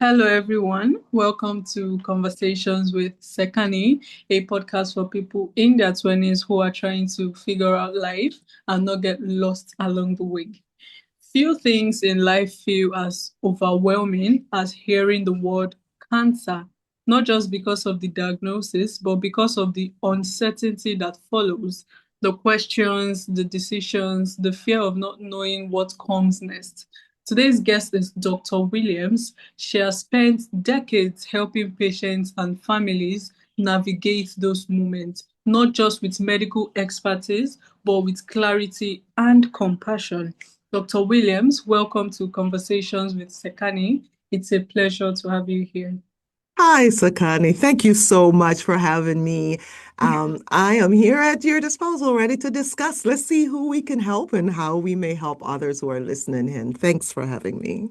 Hello, everyone. Welcome to Conversations with Sekani, a podcast for people in their 20s who are trying to figure out life and not get lost along the way. Few things in life feel as overwhelming as hearing the word cancer, not just because of the diagnosis, but because of the uncertainty that follows, the questions, the decisions, the fear of not knowing what comes next. Today's guest is Dr. Williams. She has spent decades helping patients and families navigate those moments, not just with medical expertise, but with clarity and compassion. Dr. Williams, welcome to Conversations with Sekani. It's a pleasure to have you here. Hi, Sakani. Thank you so much for having me. I am here at your disposal, ready to discuss. Let's see who we can help and how we may help others who are listening in. Thanks for having me.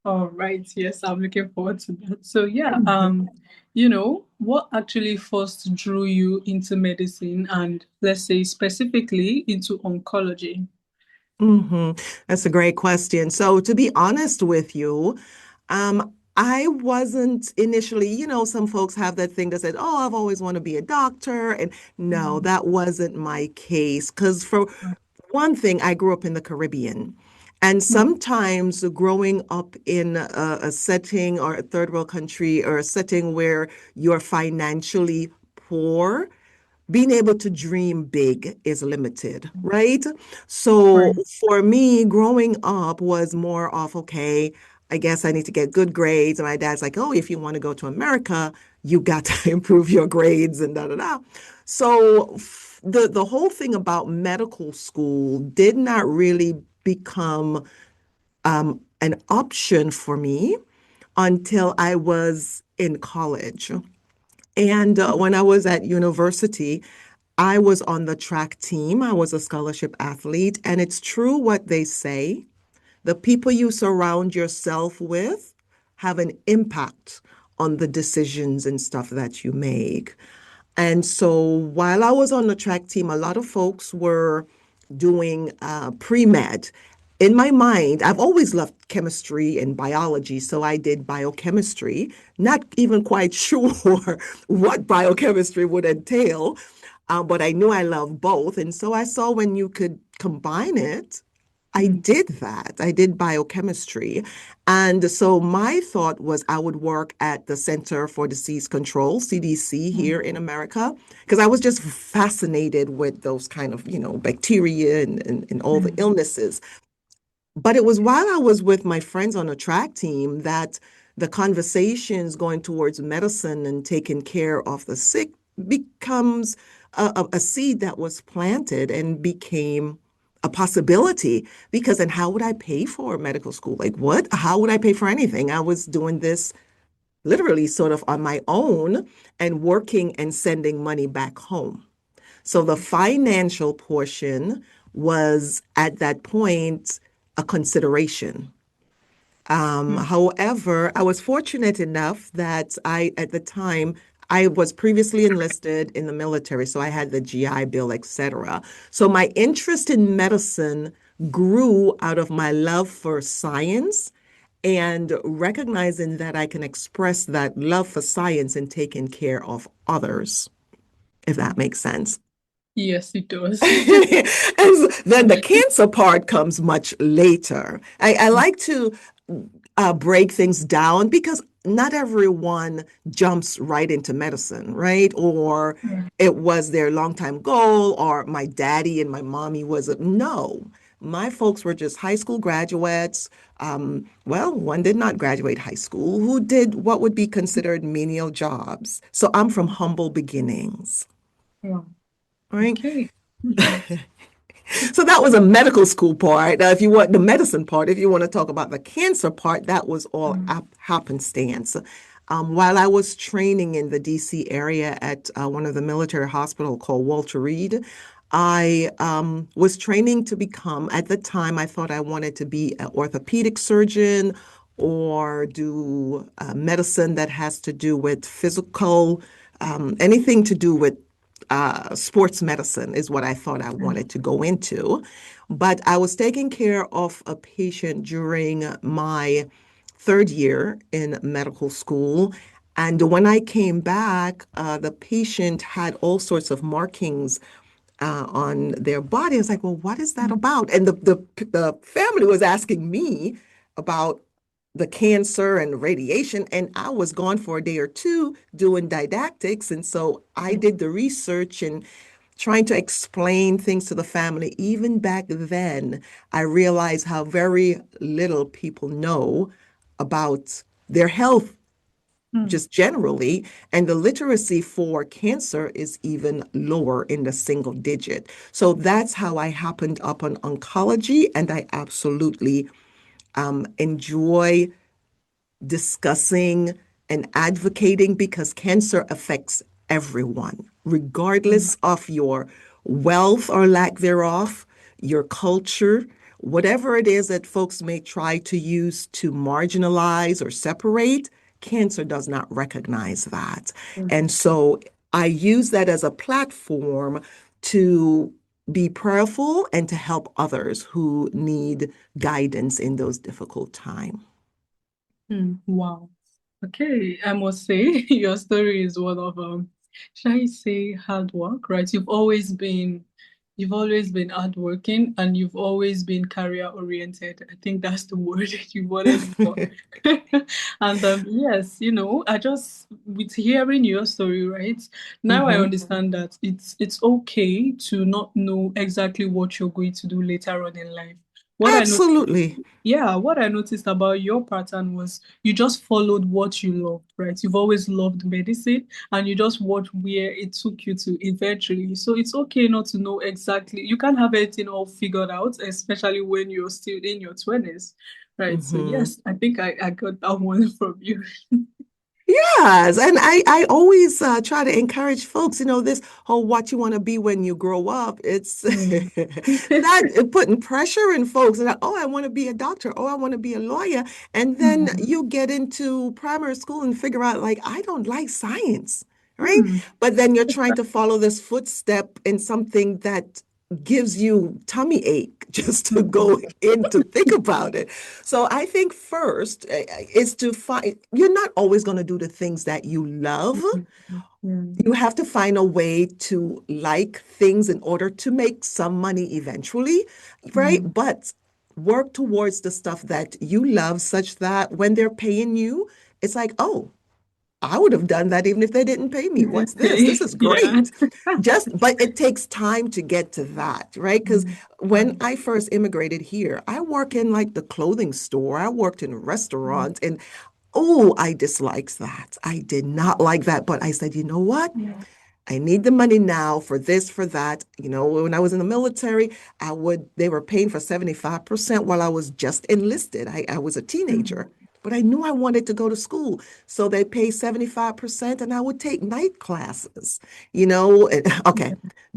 All right, yes, I'm looking forward to that. So yeah, Mhm. what actually first drew you into medicine and let's say specifically into oncology? hmm That's a great question. So, to be honest with you, I wasn't initially, some folks have that thing that said, "Oh, I've always wanted to be a doctor." And no, Mhm. that wasn't my case. Because for one thing, I grew up in the Caribbean. And sometimes growing up in a setting or a third world country or a setting where you're financially poor, being able to dream big is limited, right? So Right. for me, growing up was more of, okay, I guess I need to get good grades. And my dad's like, oh, if you want to go to America, you got to improve your grades and da da da. So the whole thing about medical school did not really become an option for me until I was in college. And when I was at university, I was on the track team. I was a scholarship athlete. And it's true what they say. The people you surround yourself with have an impact on the decisions and stuff that you make. And so while I was on the track team, a lot of folks were doing pre-med. In my mind, I've always loved chemistry and biology, so I did biochemistry, not even quite sure what biochemistry would entail, but I knew I loved both. And so I saw when you could combine it, I Mm. did that. I did biochemistry. And so my thought was I would work at the Center for Disease Control, CDC, Mm. here in America, because I was just fascinated with those kind of, bacteria and all the Mm. illnesses. But it was while I was with my friends on a track team that the conversations going towards medicine and taking care of the sick becomes a seed that was planted and became a possibility. Because then how would I pay for medical school? Like what? How would I pay for anything? I was doing this literally sort of on my own and working and sending money back home. So the financial portion was at that point a consideration. Mm. However, I was fortunate enough that at the time, I was previously enlisted in the military, so I had the GI Bill, etc. So my interest in medicine grew out of my love for science and recognizing that I can express that love for science and taking care of others, if that makes sense. Yes, it does. And then the cancer part comes much later. I like to break things down because not everyone jumps right into medicine, right? Or Mm. it was their longtime goal, or my daddy and my mommy was a no. My folks were just high school graduates. Well, one did not graduate high school, who did what would be considered menial jobs. So I'm from humble beginnings, Yeah. right? Okay. Mhm. So that was a medical school part. If you want the medicine part, if you want to talk about the cancer part, that was all Mm. happenstance. While I was training in the DC area at one of the military hospital called Walter Reed, I was training to become, at the time, I thought I wanted to be an orthopedic surgeon or do medicine that has to do with physical, anything to do with sports medicine is what I thought I Mm. wanted to go into. But I was taking care of a patient during my third year in medical school. And when I came back, the patient had all sorts of markings on their body. I was like, well, what is that about? And the family was asking me about the cancer and radiation, and I was gone for a day or two doing didactics. And so I did the research and trying to explain things to the family. Even back then, I realized how very little people know about their health Mm. just generally, and the literacy for cancer is even lower in the single digit. So that's how I happened up on oncology, and I absolutely enjoy discussing and advocating because cancer affects everyone, Mm. regardless of your wealth or lack thereof, your culture, whatever it is that folks may try to use to marginalize or separate, cancer does not recognize that. Mm. And so I use that as a platform to be prayerful and to help others who need guidance in those difficult times. Mm. Wow. Okay, I must say your story is one of should I say hard work, right? You've always been hardworking and you've always been career oriented. I think that's the word you wanted before. And yes, I just with hearing your story, right? Now I Mhm. understand that it's okay to not know exactly what you're going to do later on in life. What I know Absolutely. Yeah, what I noticed about your pattern was you just followed what you loved, right? You've always loved medicine and you just watched where it took you to eventually. So it's okay not to know exactly. You can't have everything all figured out, especially when you're still in your 20s, right? So Mhm. yes, I think I got that one from you. Yes, and I always try to encourage folks, this whole what you want to be when you grow up. It's Mm. that putting pressure in folks and oh, I want to be a doctor, oh, I want to be a lawyer, and then Mm. you get into primary school and figure out like I don't like science, right? Mm. But then you're trying to follow this footstep in something that gives you tummy ache just to Mm. go in to think about it. So I think first is to find, you're not always going to do the things that you love. Mm. Mm. You have to find a way to like things in order to make some money eventually, right? Mm. But work towards the stuff that you love such that when they're paying you, it's like, oh, I would have done that even if they didn't pay me. What's this? This Okay. is Yeah. great. But it takes time to get to that, right? Because Mm. when Mm. I first immigrated here, I work in like the clothing store, I worked in Mm. restaurants, and oh, I disliked that. I did not like that. But I said, you know what? Yeah. I need the money now for this, for that. When I was in the military, they were paying for 75% while I was just enlisted. I was a Mm. teenager, but I knew I wanted to go to school. So they pay 75% and I would take night classes, okay,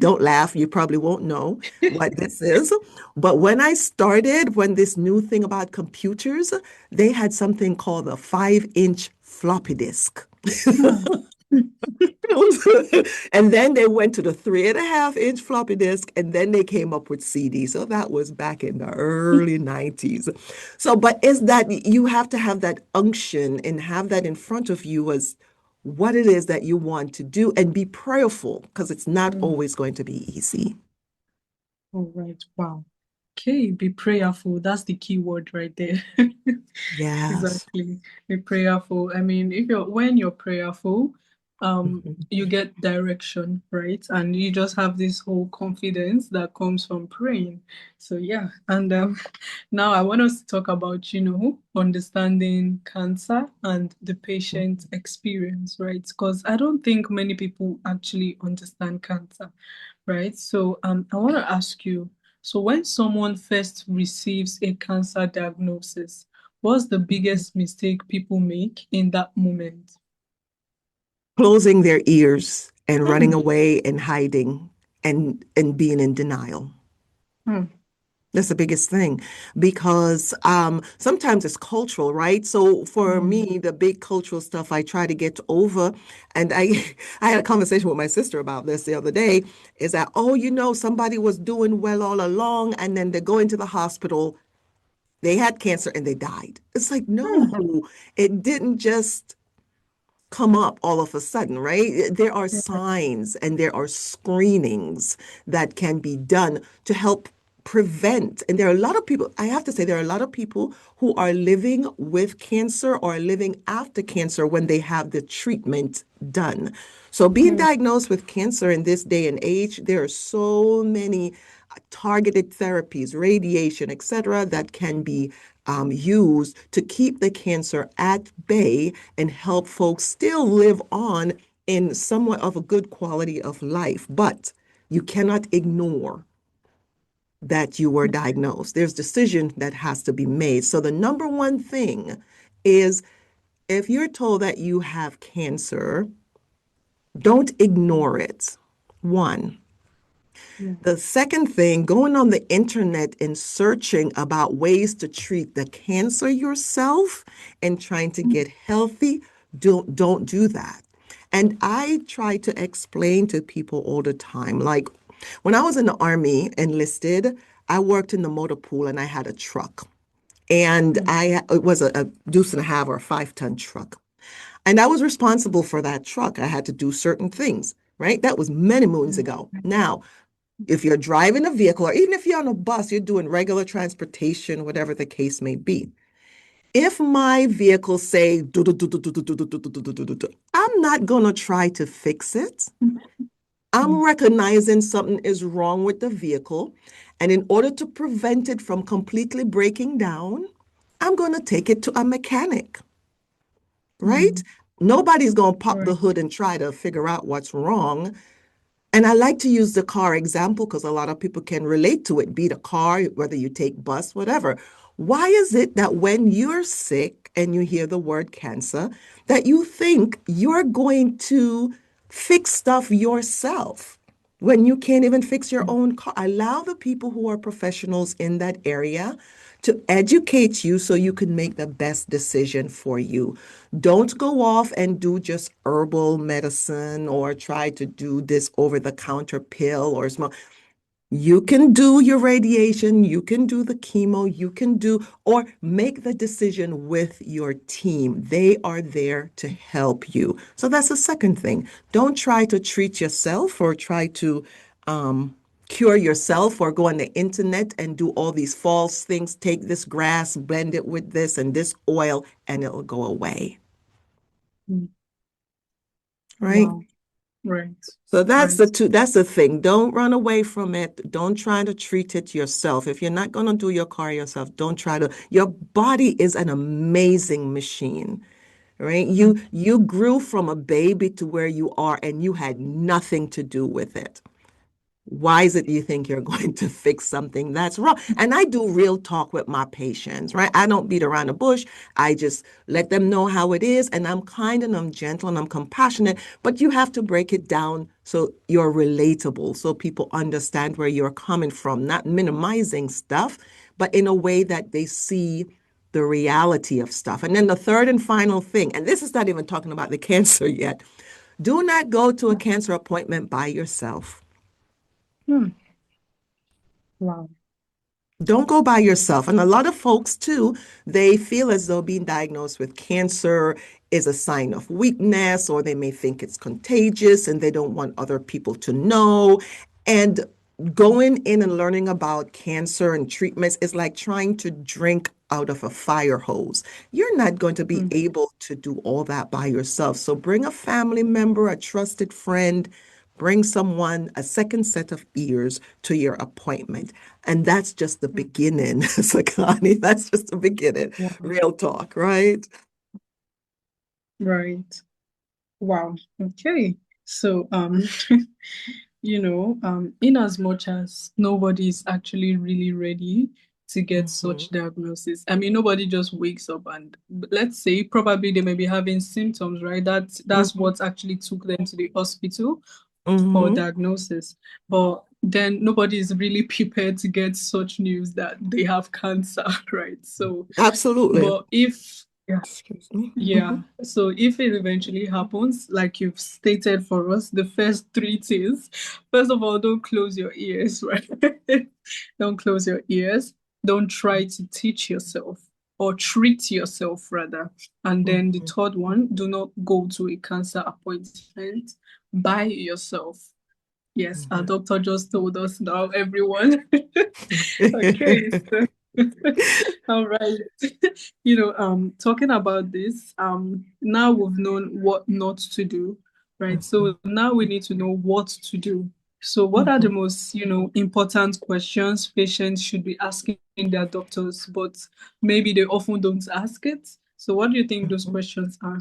don't laugh. You probably won't know what this is. But when this new thing about computers, they had something called a 5-inch floppy disk. Mm. And then they went to the 3.5-inch floppy disk, and then they came up with CD. So that was back in the early 90s. So, but is that you have to have that unction and have that in front of you as what it is that you want to do and be prayerful because it's not Mm. always going to be easy. All right. Wow. Okay, be prayerful. That's the key word right there. Yes. Exactly. Be prayerful. I mean, when you're prayerful, Mhm. you get direction, right? And you just have this whole confidence that comes from praying. So yeah. And now I want us to talk about, understanding cancer and the patient experience, right? Because I don't think many people actually understand cancer, right? So I want to ask you, so when someone first receives a cancer diagnosis, what's the biggest mistake people make in that moment? Closing their ears and running Hmm. away and hiding and being in denial. Hmm. That's the biggest thing because sometimes it's cultural, right? So for Hmm. me, the big cultural stuff I try to get over, and I had a conversation with my sister about this the other day, is that, oh, somebody was doing well all along, and then they go into the hospital they had cancer and they died. It's like, no, it didn't just come up all of a sudden, right? There are signs and there are screenings that can be done to help prevent. And there are a lot of people, I have to say, there are a lot of people who are living with cancer or living after cancer when they have the treatment done. So being Yeah. diagnosed with cancer in this day and age, there are so many targeted therapies, radiation, etc., that can be used to keep the cancer at bay and help folks still live on in somewhat of a good quality of life. But you cannot ignore that you were diagnosed. There's decision that has to be made. So the number one thing is if you're told that you have cancer, don't ignore it. One. Yeah. The second thing, going on the internet and searching about ways to treat the cancer yourself and trying to get healthy, don't do that. And I try to explain to people all the time, like when I was in the army enlisted, I worked in the motor pool and I had a truck. And it was a deuce and a half or a 5-ton truck. And I was responsible for that truck. I had to do certain things, right? That was many moons ago. Now, if you're driving a vehicle, or even if you're on a bus, you're doing regular transportation, whatever the case may be. If my vehicle say, I'm not going to try to fix it. I'm recognizing something is wrong with the vehicle. And in order to prevent it from completely breaking down, I'm going to take it to a mechanic, right? Nobody's going to pop the Right. hood and try to figure out what's wrong. And I like to use the car example because a lot of people can relate to it, be it a car, whether you take bus, whatever. Why is it that when you're sick and you hear the word cancer, that you think you're going to fix stuff yourself when you can't even fix your own car? Allow the people who are professionals in that area to educate you so you can make the best decision for you. Don't go off and do just herbal medicine or try to do this over-the-counter pill or small. You can do your radiation, you can do the chemo, you can do, or make the decision with your team. They are there to help you. So that's the second thing. Don't try to treat yourself or try to cure yourself or go on the internet and do all these false things. Take this grass, blend it with this and this oil, and it'll go away. Mm. Right? Wow. Right. So Right. that's the thing. Don't run away from it. Don't try to treat it yourself. If you're not going to do your car yourself, don't try to. Your body is an amazing machine, right? You grew from a baby to where you are and you had nothing to do with it. Why is it you think you're going to fix something that's wrong? And I do real talk with my patients, right? I don't beat around the bush. I just let them know how it is. And I'm kind and I'm gentle and I'm compassionate, but you have to break it down so you're relatable, so people understand where you're coming from, not minimizing stuff, but in a way that they see the reality of stuff. And then the third and final thing, and this is not even talking about the cancer yet, do not go to a cancer appointment by yourself. Hmm. Wow. Don't go by yourself. And a lot of folks, too, they feel as though being diagnosed with cancer is a sign of weakness, or they may think it's contagious and they don't want other people to know. And going in and learning about cancer and treatments is like trying to drink out of a fire hose. You're not going to be Mm. able to do all that by yourself. So bring a family member, a trusted friend, bring someone, a second set of ears to your appointment. And that's just the beginning, Sakani. That's just the beginning. Wow. Real talk, right? Right. Wow. Okay. So, in as much as nobody is actually really ready to get Hmm. such diagnosis, I mean, nobody just wakes up and let's say probably they may be having symptoms, right? That's Hmm. what actually took them to the hospital for Hmm. diagnosis. But then nobody is really prepared to get such news that they have cancer, right? So, Absolutely. but if yeah, Excuse me. yeah. So if it eventually happens, like you've stated for us, the first three things, first of all, don't close your ears, right? Don't close your ears. don't try to teach yourself or treat yourself rather. And then the Mhm. third one, do not go to a cancer appointment by yourself. Yes, our Mhm. doctor just told us now, everyone. Okay, so all right. Talking about this, now we've known what not to do, right? Mhm. So now we need to know what to do. So what are the Mhm. most, important questions patients should be asking their doctors, but maybe they often don't ask it? So what do you think those Mhm. questions are?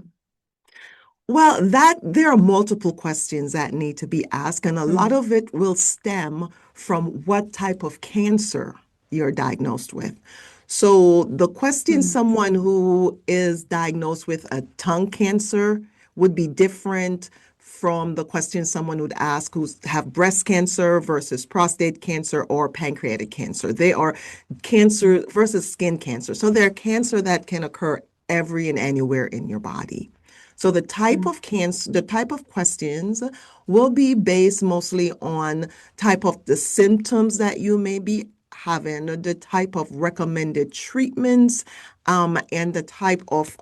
Well, that there are multiple questions that need to be asked, and a lot Mm, of it will stem from what type of cancer you're diagnosed with. So, the question mm, someone who is diagnosed with a tongue cancer would be different from the question someone would ask who's have breast cancer versus prostate cancer or pancreatic cancer. They are mm, cancer versus skin cancer. So, they're cancer that can occur every and anywhere in your body. So the type mm, of cancer, the type of questions will be based mostly on type of the symptoms that you may be having, the type of recommended treatments, and the type of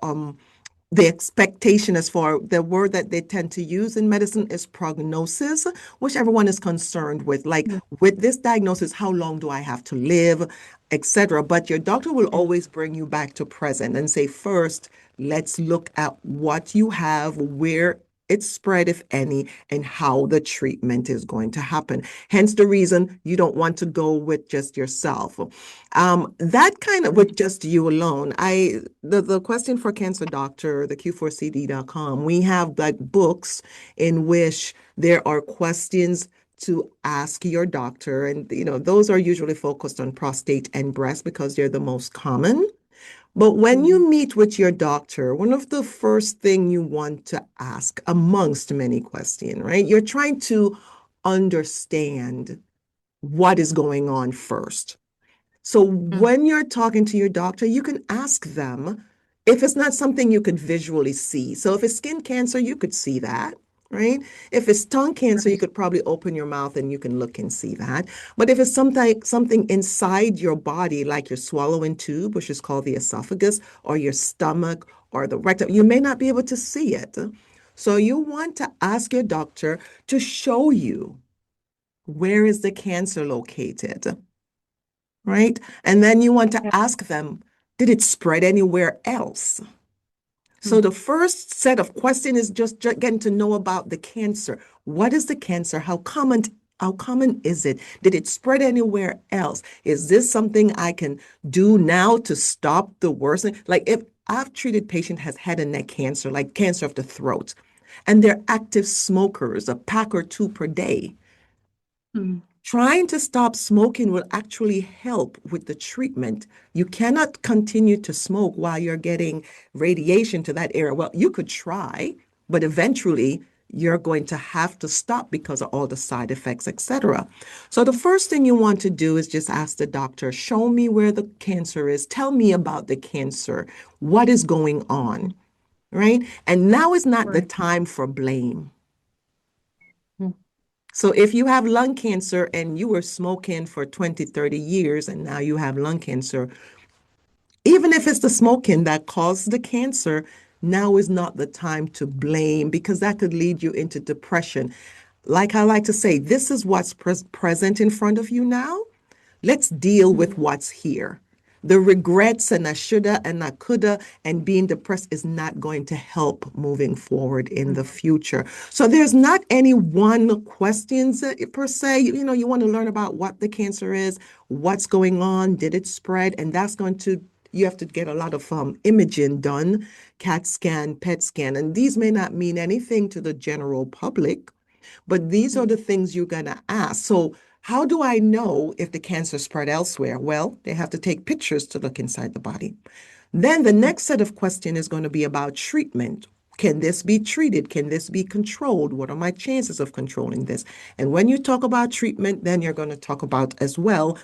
the expectation as far the word that they tend to use in medicine is prognosis, which everyone is concerned with. Like mm, with this diagnosis, how long do I have to live, etc. But your doctor will mm, always bring you back to present and say, first, let's look at what you have, where it's spread, if any, and how the treatment is going to happen. Hence the reason you don't want to go with just yourself. That kind of mm, with just you alone. The question for cancer doctor, the Q4CD.com, we have like books in which there are questions to ask your doctor. And those are usually focused on prostate and breast because they're the most common. But when mm, you meet with your doctor, one of the first thing you want to ask amongst many questions, right? You're trying to understand what is going on first. So mm, when you're talking to your doctor, you can ask them if it's not something you could visually see. So if it's skin cancer, you could see that, right? If it's tongue cancer, you right. could probably open your mouth and you can look and see that. But if it's something inside your body, like your swallowing tube, which is called the esophagus, or your stomach, or the rectum, you may not be able to see it. So you want to ask your doctor to show you where is the cancer located, right? And then you want to Yeah. ask them, did it spread anywhere else? So Mm, the first set of questions is just getting to know about the cancer. What is the cancer? How common is it? Did it spread anywhere else? Is this something I can do now to stop the worsening? Like if I've treated patient has head and neck cancer, like cancer of the throat, and they're active smokers, a pack or two per day. mm, Trying to stop smoking will actually help with the treatment. You cannot continue to smoke while you're getting radiation to that area. Well, you could try, but eventually you're going to have to stop because of all the side effects, etc. So the first thing you want to do is just ask the doctor, show me where the cancer is. Tell me about the cancer. What is going on, right? And now is not the right. time for blame. Mm, So if you have lung cancer and you were smoking for 20, 30 years and now you have lung cancer, even if it's the smoking that caused the cancer, now is not the time to blame because that could lead you into depression. Like I like to say, this is what's present in front of you now. Let's deal with mm, what's here. The regrets and I shoulda and I coulda and being depressed is not going to help moving forward in the mm, future. So there's not any one questions per se. You want to learn about what the cancer is, what's going on, did it spread, and that's going to you have to get a lot of imaging done, CAT scan, PET scan, and these may not mean anything to the general public, but these are mm, the things you're going to ask. So, how do I know if the cancer spread elsewhere? Well, they have to take pictures to look inside the body. Then the mm, next set of question is going to be about treatment. Can this be treated? Can this be controlled? What are my chances of controlling this? And when you talk about treatment, then you're going to talk about as well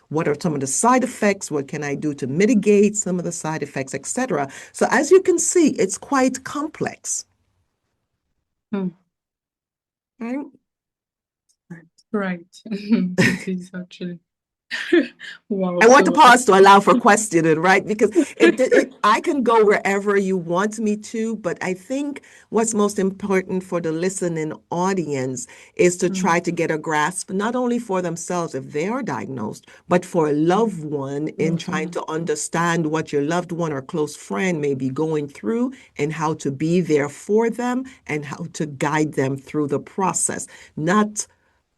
what are some of the side effects? What can I do to mitigate some of the side effects, etc. So as you can see, it's quite complex, mm. right? Right. It is actually. Wow. I want to So, pause to allow for questioning, right? Because I can go wherever you want me to, but I think what's most important for the listening audience is to mm, try to get a grasp, not only for themselves if they are diagnosed, but for a loved one in trying to understand what your loved one or close friend may be going through and how to be there for them and how to guide them through the process, not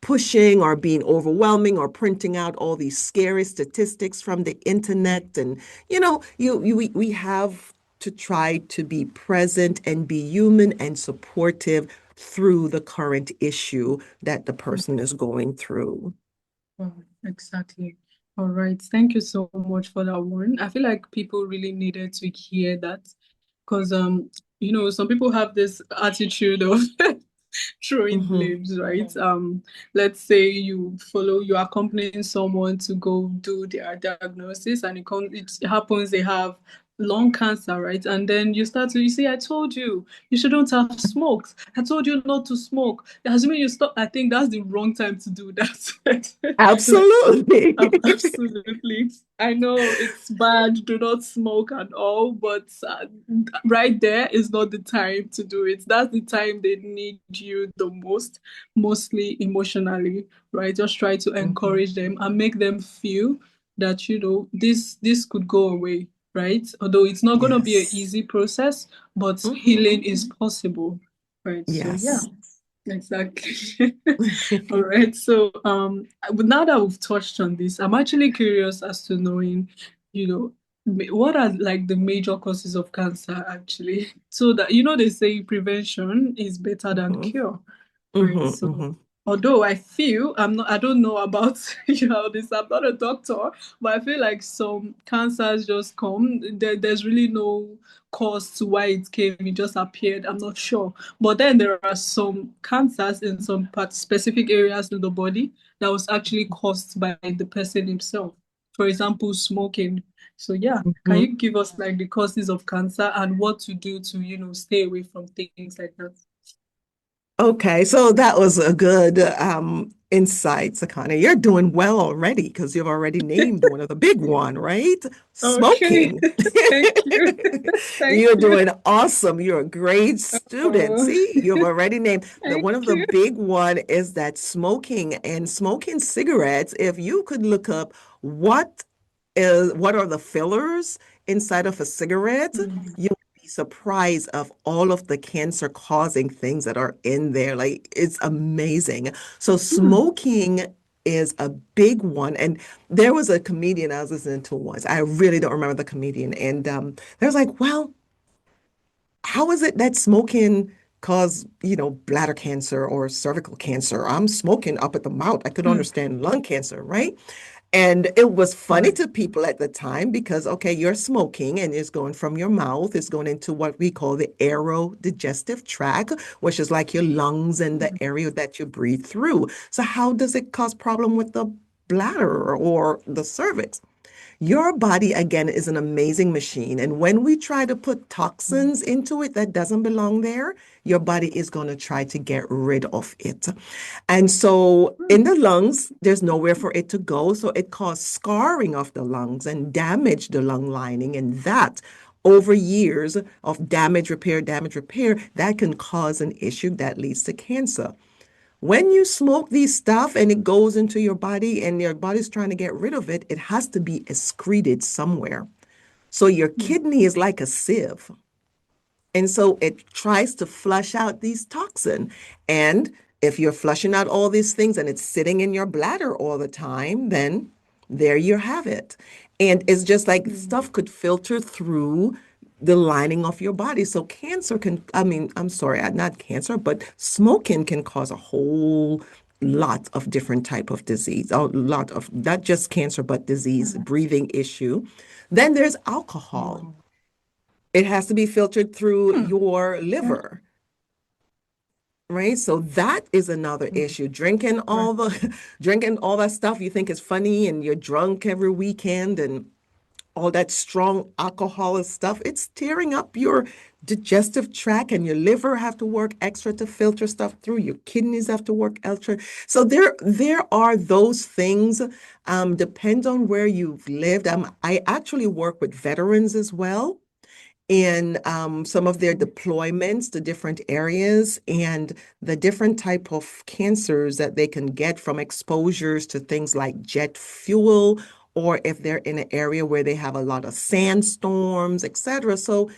pushing or being overwhelming or printing out all these scary statistics from the internet. And we have to try to be present and be human and supportive through the current issue that the person is going through. wow, exactly. All right. Thank you so much for that one. I feel like people really needed to hear that because some people have this attitude of throwing Hmm. blames, right? Let's say you're accompanying someone to go do their diagnosis, and it happens they have lung cancer, right? And then you say, I told you you shouldn't have smoked. I told you not to smoke. Assuming you stop, I think that's the wrong time to do that. Like, Absolutely. absolutely. I know it's bad, do not smoke and all, but right there is not the time to do it. That's the time they need you the most, mostly emotionally, right? Just try to Mhm. encourage them and make them feel that, this could go away, right? Although it's not going to be an Yes. easy process, but Hmm. healing is possible, right? So, yeah. Yes. Exactly. All right. So, now that we've touched on this, I'm actually curious as to knowing, you know, what are like the major causes of cancer actually? So that, they say prevention is better than Hmm. cure, right? Hmm. So, Hmm. although I don't know about, this, I'm not a doctor, but I feel like some cancers just come. There's really no cause to why it came. It just appeared. I'm not sure. But then there are some cancers in some specific areas in the body that was actually caused by the person himself. For example, smoking. So yeah, can Hmm. you give us like the causes of cancer and what to do to, stay away from things like that? Okay, so that was a good insight, Sakana. You're doing well already because you've already named one of the big one, right? Okay. Smoking. Thank you. Thank You're you. doing awesome. You're a great student. Oh, See, you've already named the thank one of the you. big one is that smoking and smoking cigarettes. If you could look up what are the fillers inside of a cigarette, Mm, you would be surprised of all of the cancer causing things that are in there. Like it's amazing. So mm, smoking is a big one. And there was a comedian I was listening to once. I really don't remember the comedian. And they was like, well, how is it that smoking cause, bladder cancer or cervical cancer? I'm smoking up at the mouth. I could mm. understand lung cancer, right? And it was funny Right. to people at the time because, okay, you're smoking and it's going from your mouth, it's going into what we call the aerodigestive tract, which is like your lungs and the Mm, area that you breathe through. So how does it cause problem with the bladder or the cervix? Your body, again, is an amazing machine. And when we try to put mm, toxins into it that doesn't belong there, your body is going to try to get rid of it. And so in mm, the lungs, there's nowhere for it to go. So it causes scarring of the lungs and damage the lung lining. And that over years of damage, repair, that can cause an issue that leads to cancer. When you smoke these stuff and it goes into your body and your body's trying to get rid of it, it has to be excreted somewhere. So your mm, kidney is like a sieve. And so it tries to flush out these toxins. And if you're flushing out all these things and it's sitting in your bladder all the time, then there you have it. And it's just like mm. stuff could filter through the lining of your body. So cancer can, I mean, I'm sorry, not cancer, but smoking can cause a whole lot of different type of disease, a lot of not just cancer, but disease, breathing issue. Then there's alcohol. Wow. It has to be filtered through Mm, your yeah. liver, right? So that is another Mm, issue. Drinking right. drinking all that stuff you think is funny and you're drunk every weekend and all that strong alcohol and stuff, it's tearing up your digestive tract, and your liver have to work extra to filter stuff through. Your kidneys have to work extra. So there are those things. Depends on where you've lived. I actually work with veterans as well in some of their deployments to different areas, and the different type of cancers that they can get from exposures to things like jet fuel, or if they're in an area where they have a lot of sandstorms, etc. So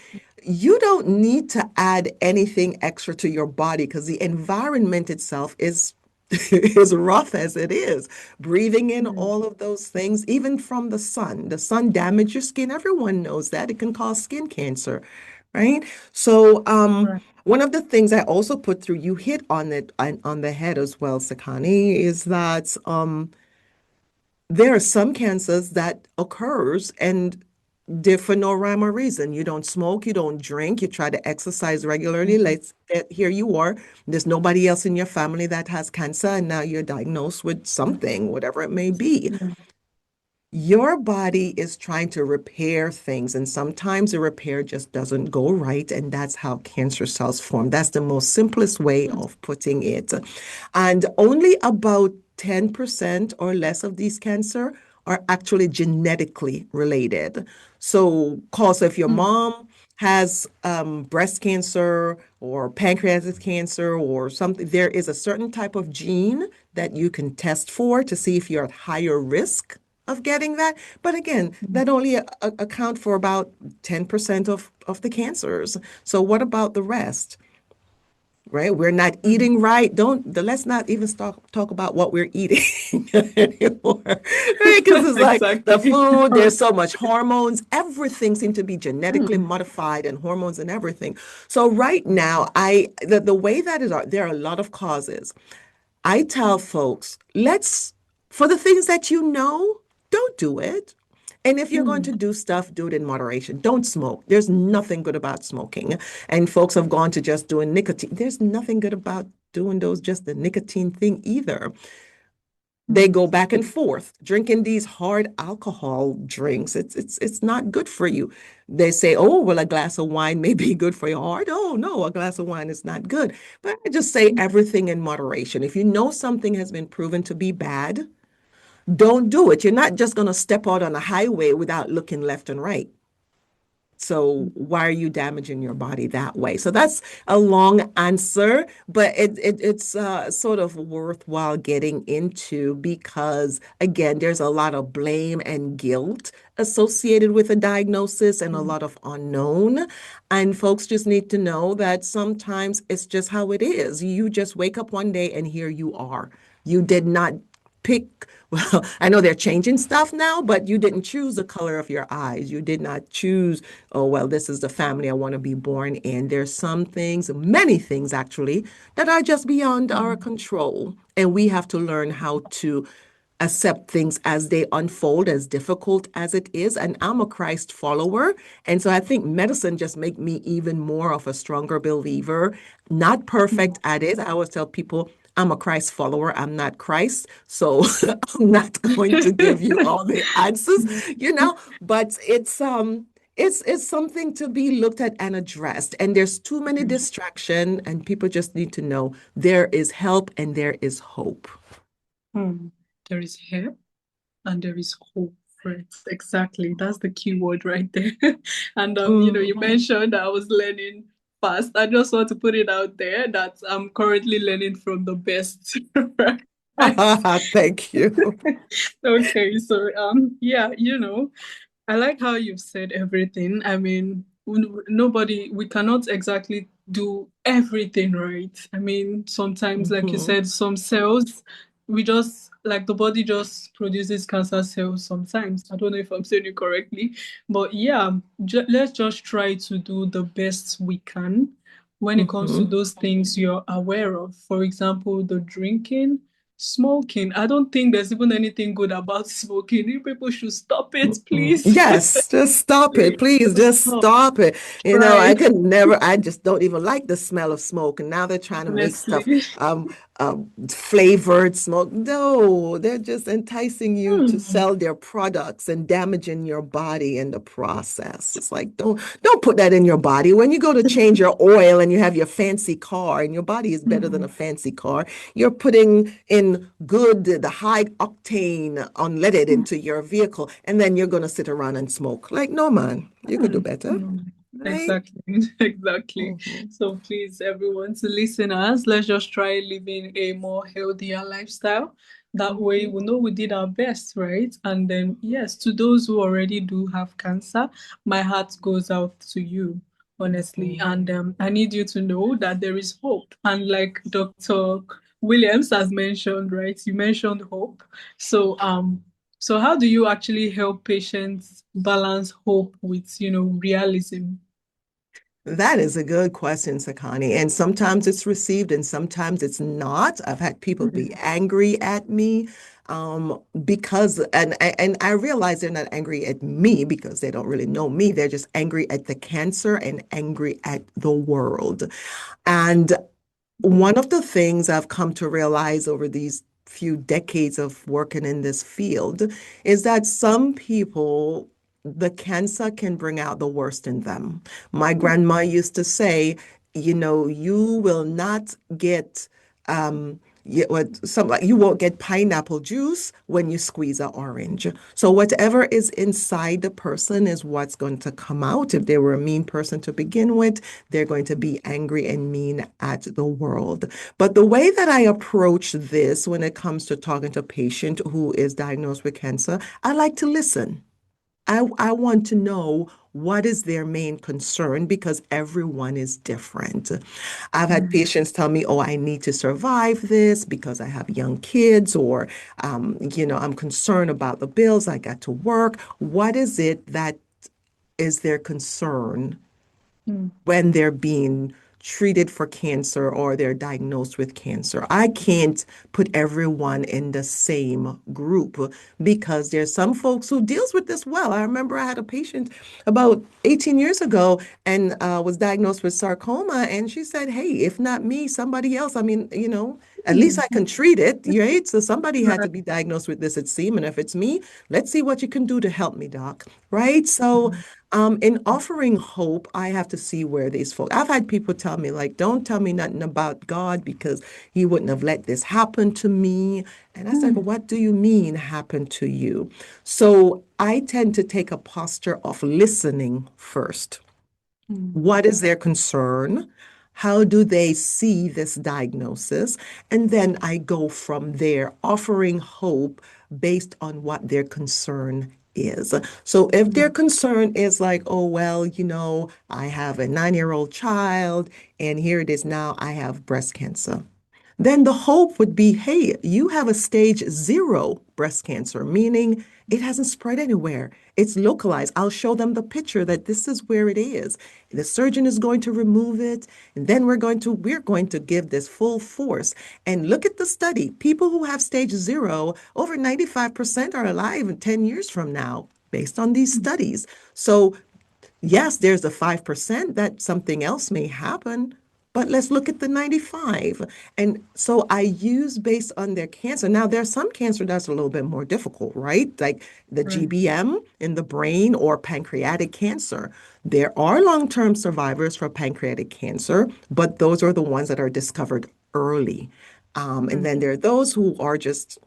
you don't need to add anything extra to your body because the environment itself is as rough as it is. Breathing in Mm. all of those things, even from the sun. The sun damages your skin. Everyone knows that. It can cause skin cancer, right? So, Right. one of the things I also put through, you hit on it on the head as well, Sakani, is that there are some cancers that occurs and they're for no rhyme or reason. You don't smoke, you don't drink, you try to exercise regularly. Mhm. Here you are. There's nobody else in your family that has cancer, and now you're diagnosed with something, whatever it may be. Yeah. Your body is trying to repair things, and sometimes the repair just doesn't go right, and that's how cancer cells form. That's the most simplest way Mm. of putting it. And only about 10% or less of these cancer are actually genetically related. So, cause if your Mm. mom has breast cancer or pancreatic cancer or something, there is a certain type of gene that you can test for to see if you're at higher risk of getting that. But again, Mm. that only account for about 10% of the cancers. So what about the rest? Right? We're not Mm. eating right. Let's not even talk about what we're eating anymore. Right? Because it's like the Exactly. food, there's so much hormones, everything seems to be genetically Mm. modified, and hormones and everything. So right now, the way that is, there are a lot of causes. I tell folks, for the things that you know, don't do it. And if you're going Mm. to do stuff, do it in moderation. Don't smoke. There's nothing good about smoking. And folks have gone to just doing nicotine. There's nothing good about doing just the nicotine thing either. They Mm. go back and forth drinking these hard alcohol drinks. It's not good for you. They say, oh, well, a glass of wine may be good for your heart. Oh, no, a glass of wine is not good. But I just say everything in moderation. If you know something has been proven to be bad, don't do it. You're not just going to step out on a highway without looking left and right. So Mm. why are you damaging your body that way? So that's a long answer, but it's sort of worthwhile getting into because again, there's a lot of blame and guilt associated with a diagnosis and a Mm. lot of unknown. And folks just need to know that sometimes it's just how it is. You just wake up one day and here you are. You did not pick, well, I know they're changing stuff now, but you didn't choose the color of your eyes. You did not choose, oh, well, this is the family I want to be born in. There's some things, many things actually, that are just beyond our Mm. control. And we have to learn how to accept things as they unfold, as difficult as it is. And I'm a Christ follower. And so I think medicine just make me even more of a stronger believer. Not Mm. perfect at it. I always tell people I'm a Christ follower. I'm not Christ. So I'm not going to give you all the answers, but it's something to be looked at and addressed. And there's too many Mm. distraction, and people just need to know there is help and there is hope. Mm. There is help and there is hope. Right, exactly. That's the key word right there. And you Mhm. mentioned I was learning fast. I just want to put it out there that I'm currently learning from the best. Right. Thank you. Okay, so yeah, I like how you've said everything. I mean, we cannot exactly do everything right. I mean, sometimes, like you Mhm. said, some cells, we just, like the body just produces cancer cells sometimes. I don't know if I'm saying it correctly, but yeah, let's just try to do the best we can when it comes to Mhm. those things you're aware of. For example, the drinking. smoking. I don't think there's even anything good about smoking. You people should stop it, Mm. please. Yes, just stop it, Please, please. just Just stop. stop it. I Try, could never, I just don't even like the smell of smoke. And now they're trying to make stuff honestly. flavored smoke. No, they're just enticing you to Hmm. sell their products and damaging your body in the process. It's like, don't put that in your body. When you go to change your oil and you have your fancy car and your body is better than a Hmm. fancy car, you're putting in the high octane unleaded into your vehicle, and then you're going to sit around and smoke. Like, no, man, you could do Hmm. better, Hmm. right? Exactly, exactly. Mhm. So please, everyone, to listeners, let's just try living a more healthier lifestyle. That way, Mhm. we know we did our best, right? And then, yes, to those who already do have cancer, my heart goes out to you, honestly. Mhm. And I need you to know that there is hope. And like Dr. Williams has mentioned, right? You mentioned hope. So, so how do you actually help patients balance hope with, realism? That is a good question, Sakani. And sometimes it's received and sometimes it's not. I've had people be Mm, angry at me because, and I realize they're not angry at me because they don't really know me. They're just angry at the cancer and angry at the world. And one of the things I've come to realize over these few decades of working in this field is that some people, the cancer can bring out the worst in them. My mm, grandma used to say, you will not get you won't get pineapple juice when you squeeze an orange. So whatever is inside the person is what's going to come out. If they were a mean person to begin with, they're going to be angry and mean at the world. But the way that I approach this when it comes to talking to a patient who is diagnosed with cancer, I like to listen. I want to know what is their main concern because everyone is different. I've had mm, patients tell me, oh, I need to survive this because I have young kids, or, I'm concerned about the bills. I got to work. What is it that is their concern mm, when they're being treated for cancer or they're diagnosed with cancer? I can't put everyone in the same group because there's some folks who deals with this well. I remember I had a patient about 18 years ago and was diagnosed with sarcoma, and she said, "Hey, if not me, somebody else. I mean, at least mm. I can treat it, right? So somebody had Right. to be diagnosed with this, it seemed, and if it's me, let's see what you can do to help me, doc." Right? So in offering hope, I have to see where these folks. I've had people tell me, like, don't tell me nothing about God because he wouldn't have let this happen to me. And I said, Mm, well, what do you mean happen to you? So I tend to take a posture of listening first. mm, What is their concern? How do they see this diagnosis? And then I go from there, offering hope based on what their concern is. So if their mm, concern is like, oh, well, I have a 9-year-old child, and here it is now, I have breast cancer. Then the hope would be, hey, you have a stage 0 breast cancer, meaning it hasn't spread anywhere. It's localized. I'll show them the picture that this is where it is. The surgeon is going to remove it, and then we're going to give this full force. And look at the study. People who have stage 0, over 95% are alive in 10 years from now, based on these mm, studies. So yes, there's the 5% that something else may happen, but let's look at the 95. And so I use based on their cancer. Now, there's some cancer that's a little bit more difficult, right? Like the right. GBM in the brain or pancreatic cancer. There are long-term survivors for pancreatic cancer, but those are the ones that are discovered early. And Mm, then there are those who are just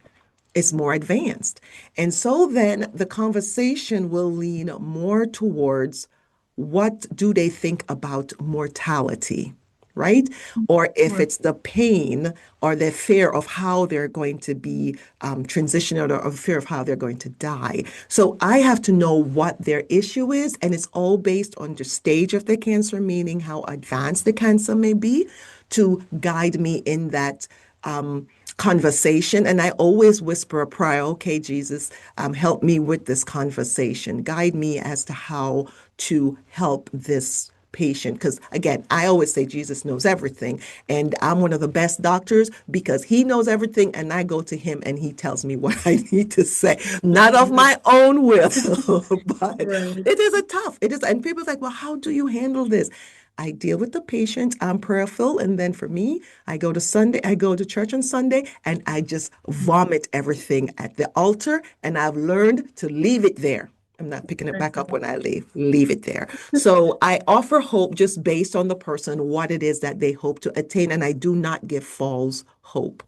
is more advanced. And so then the conversation will lean more towards what do they think about mortality, right? mm, Or if right. it's the pain or the fear of how they're going to be transitioned or fear of how they're going to die. So I have to know what their issue is, and it's all based on the stage of the cancer, meaning how advanced the cancer may be, to guide me in that conversation. And I always whisper a prayer, okay, Jesus, help me with this conversation. Guide me as to how to help this patient. Because again, I always say Jesus knows everything. And I'm one of the best doctors because he knows everything. And I go to him and he tells me what I need to say, not of my own will, but Right. it is. And people are like, well, how do you handle this? I deal with the patient. I'm prayerful. And then for me, I go to church on Sunday and I just vomit everything at the altar. And I've learned to leave it there. I'm not picking it back up when I leave. Leave it there. So I offer hope just based on the person, what it is that they hope to attain. And I do not give false hope.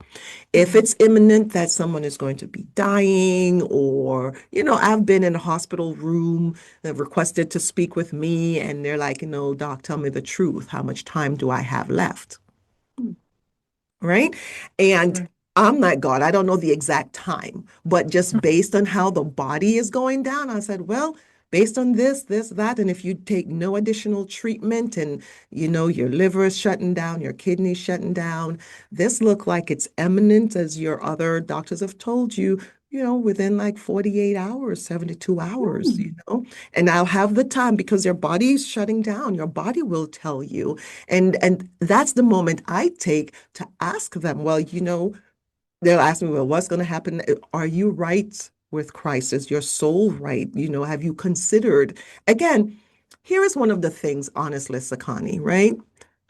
If Mm, it's imminent that someone is going to be dying, or, I've been in a hospital room, they've requested to speak with me, and they're like, doc, tell me the truth. How much time do I have left? mm, Right? And right. I'm not God. I don't know the exact time, but just based on how the body is going down, I said, well, based on this, that, and if you take no additional treatment and your liver is shutting down, your kidneys shutting down, this look like it's imminent, as your other doctors have told you, within like 48 hours, 72 hours, Mm, and I'll have the time because your body's shutting down. Your body will tell you. And that's the moment I take to ask them, well, they'll ask me, well, what's going to happen? Are you right with Christ? Is your soul right? Have you considered? Again, here is one of the things, honestly, Sakani, right?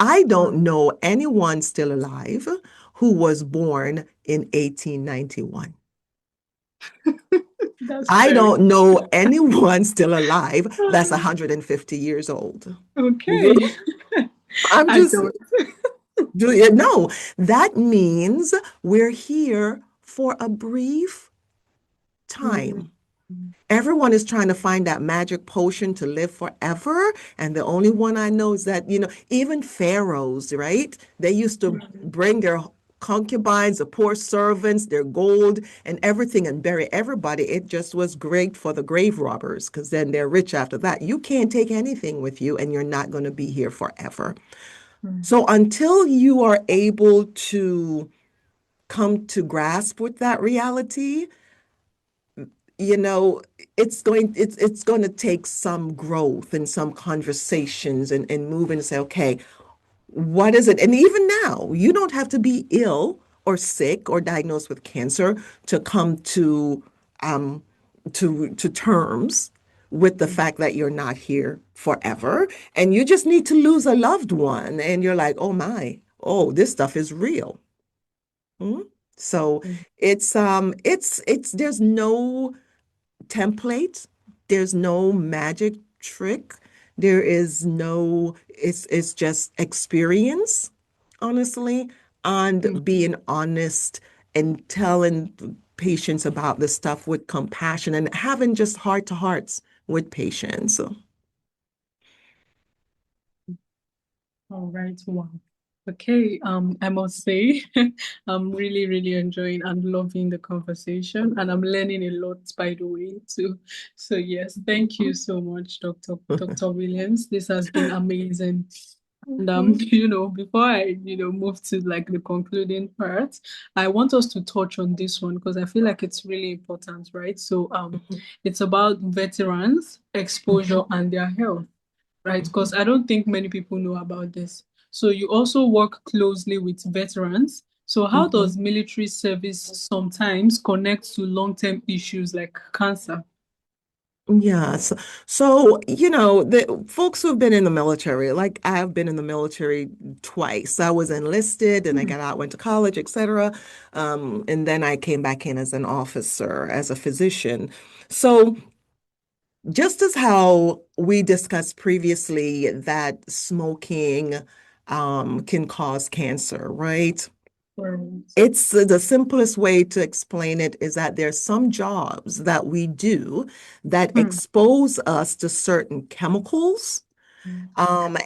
I right. don't know anyone still alive who was born in 1891. That's I very don't know anyone still alive that's 150 years old. You okay. I'm I just, don't. do you know, that means we're here for a brief Mm, time. Everyone is trying to find that magic potion to live forever. And the only one I know is that, even pharaohs, right? They used to right. bring their concubines, the poor servants, their gold and everything and bury everybody. It just was great for the grave robbers because then they're rich after that. You can't take anything with you and you're not going to be here forever. Mm, So until you are able to come to grasp with that reality, you know, it's going to take some growth and some conversations and move and say, okay, what is it? And even now, you don't have to be ill or sick or diagnosed with cancer to come um to terms with the mm, fact that you're not here forever. And you just need to lose a loved one. And you're like, oh my, oh, this stuff is real. Mhm. So mm, it's there's no template. There's no magic trick. There is no, it's just experience, honestly, mm. and being honest and telling patients about this stuff with compassion and having just heart to hearts with patients. So, All right. Wow. Okay. I must say, I'm really, really enjoying and loving the conversation, and I'm learning a lot, by the way, too. So yes, thank you so much, Dr. Williams. This has been amazing. And Mhm, before I, move to like the concluding part, I want us to touch on this one because I feel like it's really important, right? So mhm, it's about veterans, exposure, and their health, right? mhm. Because I don't think many people know about this. So you also work closely with veterans. So how does Mhm. military service sometimes connect to long-term issues like cancer? Yes. So, the folks who've been in the military, like I've been in the military twice. I was enlisted and I Hmm, got out, went to college, etc. And then I came back in as an officer, as a physician. So, just as how we discussed previously that smoking can cause cancer, right? right. It's the simplest way to explain it is that there's some jobs that we do that Hmm, expose us to certain chemicals hmm,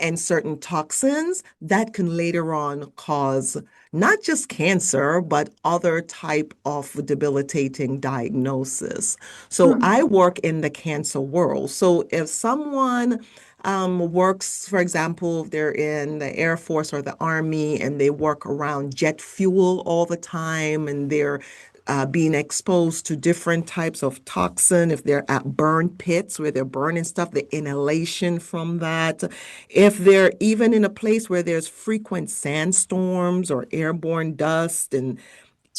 and certain toxins that can later on cause not just cancer, but other type of debilitating diagnosis. So hmm, I work in the cancer world. So if someone works, for example, if they're in the Air Force or the Army and they work around jet fuel all the time and they're being exposed to different types of toxin, if they're at burn pits where they're burning stuff, the inhalation from that, if they're even in a place where there's frequent sandstorms or airborne dust and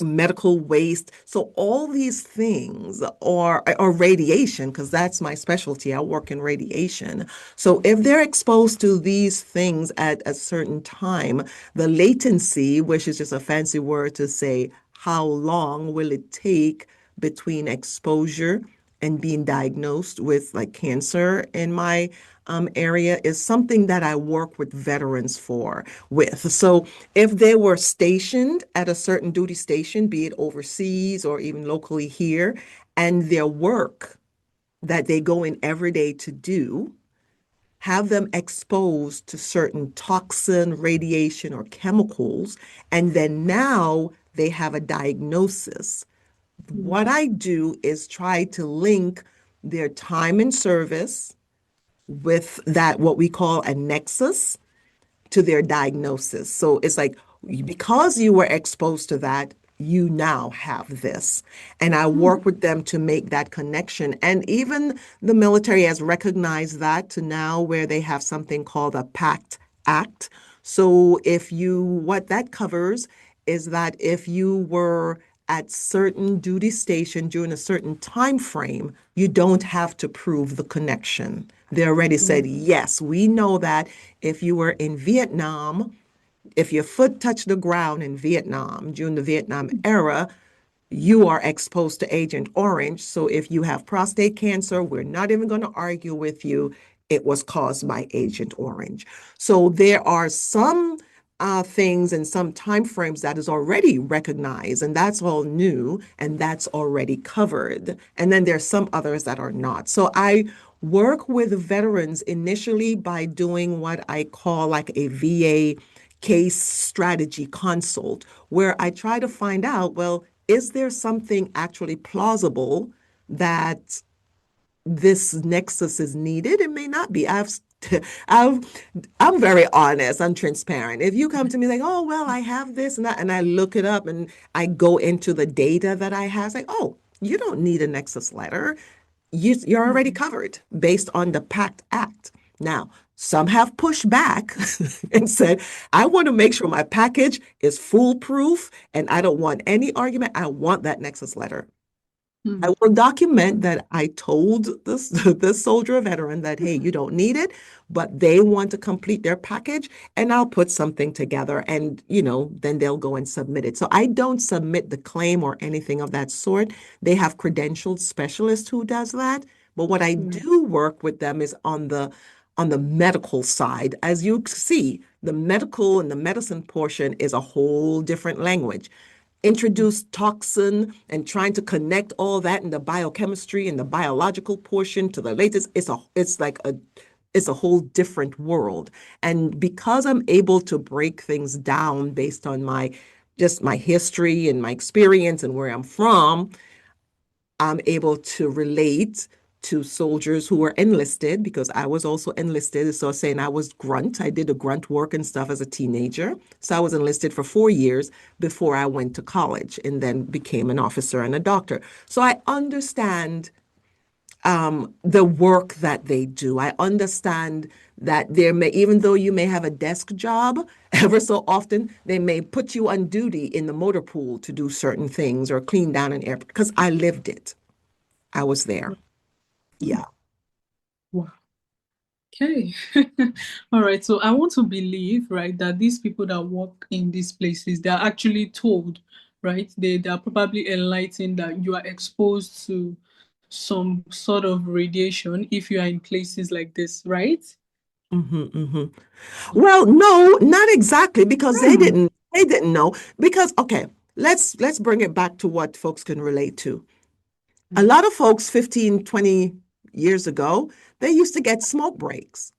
medical waste. So all these things are or radiation, because that's my specialty. I work in radiation. So if they're exposed to these things at a certain time, the latency, which is just a fancy word to say how long will it take between exposure and being diagnosed with like cancer in my area, is something that I work with veterans for with. So if they were stationed at a certain duty station, be it overseas or even locally here, and their work that they go in every day to do, have them exposed to certain toxin, radiation, or chemicals, and then now they have a diagnosis. Mm. What I do is try to link their time in service with that, what we call a nexus to their diagnosis. So it's like, because you were exposed to that, you now have this. And I Mm. work with them to make that connection. And even the military has recognized that to now where they have something called a PACT Act. So what that covers is that if you were at certain duty station during a certain time frame, you don't have to prove the connection. They already Mm. said, yes, we know that if you were in Vietnam, if your foot touched the ground in Vietnam during the Vietnam era, you are exposed to Agent Orange. So if you have prostate cancer, we're not even going to argue with you. It was caused by Agent Orange. So there are some things and some timeframes that is already recognized, and that's all new and that's already covered. And then there's some others that are not. So I work with veterans initially by doing what I call like a VA case strategy consult, where I try to find out, well, is there something actually plausible that this nexus is needed? It may not be. I've, I'm very honest. I'm transparent. If you come to me like, oh, well, I have this and that, and I look it up and I go into the data that I have, it's like, oh, you don't need a nexus letter. You're already Mm. covered based on the PACT Act. Now, some have pushed back and said, I want to make sure my package is foolproof and I don't want any argument. I want that nexus letter. I Mm. will document that I told this soldier or veteran that, hey, you don't need it, but they want to complete their package, and I'll put something together and, then they'll go and submit it. So I don't submit the claim or anything of that sort. They have credentialed specialists who does that. But what I Mm. do work with them is on the medical side. As you see, the medical and the medicine portion is a whole different language. Mm. Introduce toxin and trying to connect all that in the biochemistry and the biological portion to the latest, it's a whole different world. And because I'm able to break things down based on my history and my experience and where I'm from, I'm able to relate to soldiers who were enlisted, because I was also enlisted. So saying I was grunt, I did a grunt work and stuff as a teenager. So I was enlisted for 4 years before I went to college and then became an officer and a doctor. So I understand the work that they do. I understand that even though you may have a desk job, ever so often they may put you on duty in the motor pool to do certain things or clean down an airport, because I lived it. I was there. Yeah. Wow. Okay. All right. So I want to believe, right, that these people that work in these places, they're actually told, right? They are probably enlightened that you are exposed to some sort of radiation if you are in places like this, right? hmm hmm Well, no, not exactly, because they Hmm. didn't they didn't know. Because okay, let's bring it back to what folks can relate to. A lot of folks 15, 20 years ago, they used to get smoke breaks.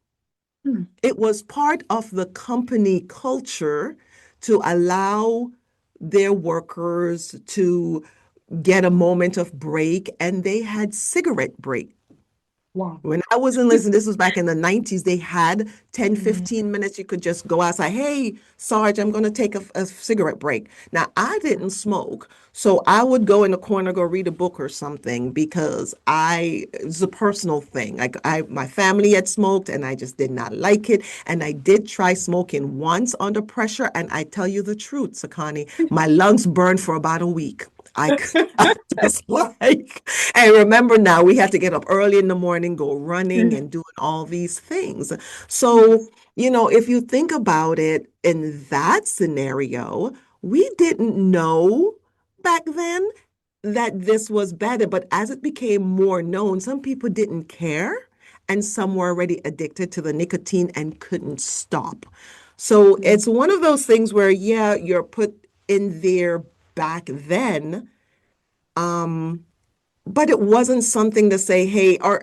Hmm. It was part of the company culture to allow their workers to get a moment of break, and they had cigarette break. Wow. When I was enlisted, this was back in the 90s, they had 10, Mm, 15 minutes. You could just go outside. Hey, Sarge, I'm going to take a cigarette break. Now, I didn't smoke. So I would go in the corner, go read a book or something because it's a personal thing. Like my family had smoked and I just did not like it. And I did try smoking once under pressure. And I tell you the truth, Sakani, my lungs burned for about a week. I just like, and remember now, we had to get up early in the morning, go running and doing all these things. So, yes. if you think about it in that scenario, we didn't know back then that this was better. But as it became more known, some people didn't care and some were already addicted to the nicotine and couldn't stop. So Mm, it's one of those things where, yeah, you're put in there back then. Um, but it wasn't something to say, hey, or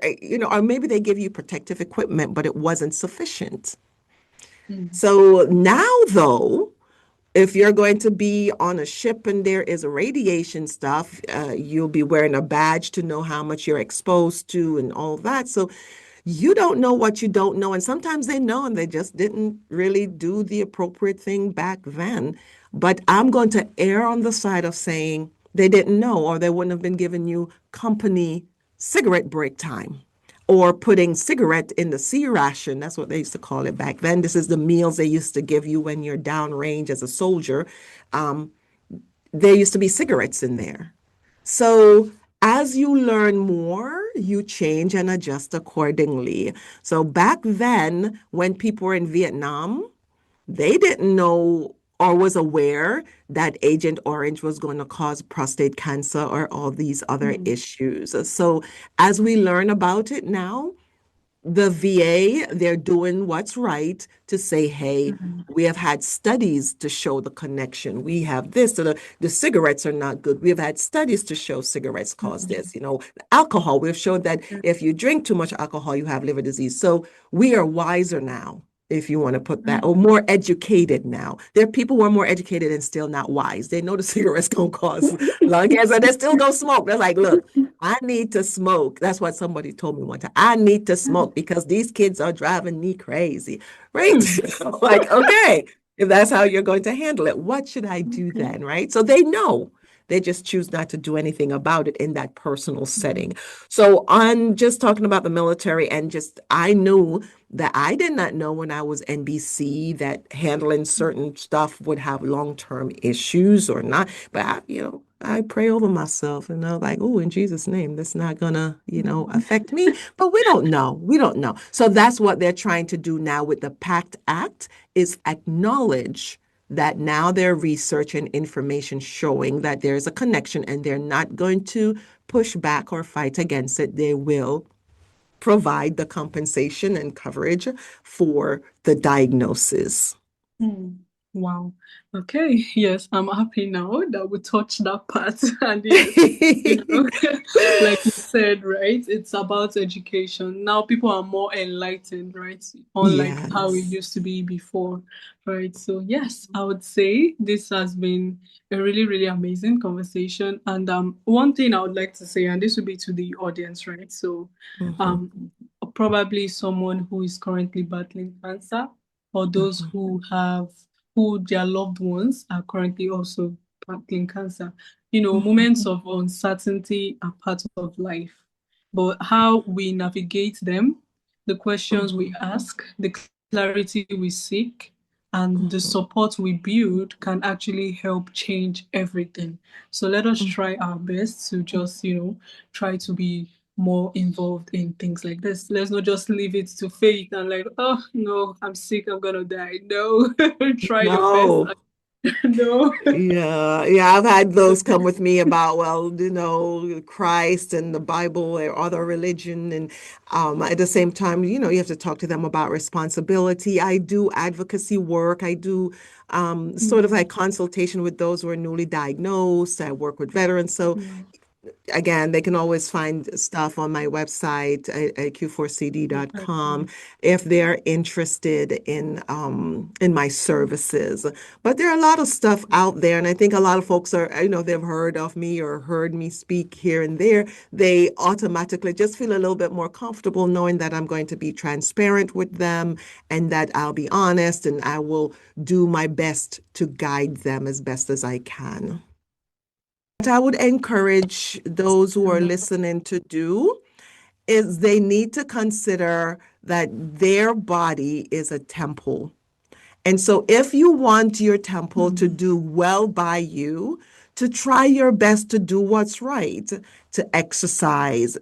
maybe they give you protective equipment, but it wasn't sufficient. mm, So now, though, if you're going to be on a ship and there is a radiation stuff, you'll be wearing a badge to know how much you're exposed to and all that. So you don't know what you don't know. And sometimes they know and they just didn't really do the appropriate thing back then. But I'm going to err on the side of saying they didn't know, or they wouldn't have been giving you company cigarette break time or putting cigarette in the C ration. That's what they used to call it back then. This is the meals they used to give you when you're downrange as a soldier. Um, there used to be cigarettes in there. So as you learn more, you change and adjust accordingly. So back then, when people were in Vietnam, they didn't know or was aware that Agent Orange was going to cause prostate cancer or all these other mm, issues. So as we learn about it now, the VA, they're doing what's right to say, hey, mm, we have had studies to show the connection. We have this, so the cigarettes are not good. We've had studies to show cigarettes cause mm, this. Alcohol, we've showed that mm, if you drink too much alcohol, you have liver disease. So we are wiser now, if you want to put that, or mm, more educated now. There are people who are more educated and still not wise. They know the cigarettes gonna cause lung cancer. They still go smoke. They're like, look, I need to smoke. That's what somebody told me one time. I need to smoke because these kids are driving me crazy. Right? mm. Like, okay, if that's how you're going to handle it, what should I do Okay. then? Right? So they know. They just choose not to do anything about it in that personal setting. Mm, So on just talking about the military and just I knew that I did not know when I was NBC that handling certain stuff would have long-term issues or not. But I pray over myself and I'm like, oh, in Jesus' name, that's not gonna, mm, affect me. But we don't know. We don't know. So that's what they're trying to do now with the PACT Act is acknowledge that now their research and information showing that there's a connection and they're not going to push back or fight against it. They will provide the compensation and coverage for the diagnosis. mm. Wow. Okay. Yes, I'm happy now that we touched that part. And yes, you know, like you said, right? It's about education. Now people are more enlightened, right? Unlike how it Yes. used to be before, right? So yes, I would say this has been a really, really amazing conversation. And one thing I would like to say, and this would be to the audience, right? So Mhm, um probably someone who is currently battling cancer or those mhm, who their loved ones are currently also battling cancer. You know, mhm, moments of uncertainty are part of life, but how we navigate them, the questions we mhm, ask, the clarity we seek, and the mhm, support we build can actually help change everything. So let us mhm. try our best to just, try to be more involved in things like this. Let's not just leave it to fate and like, oh no, I'm sick, I'm gonna die. No, try your best. No. No. Yeah, yeah, I've had those come with me about, well, Christ and the Bible or other religion. And at the same time, you have to talk to them about responsibility. I do advocacy work. I do sort of Mm, like consultation with those who are newly diagnosed. I work with veterans. So mm, Again, they can always find stuff on my website at q4cd.com Exactly. if they're interested in my services. But there are a lot of stuff out there, and I think a lot of folks are, they've heard of me or heard me speak here and there. They automatically just feel a little bit more comfortable knowing that I'm going to be transparent with them and that I'll be honest and I will do my best to guide them as best as I can. What I would encourage those who are Wonderful. listening to do is they need to consider that their body is a temple. And so, if you want your temple to Mm, do well by you, to try your best to do what's right, to exercise,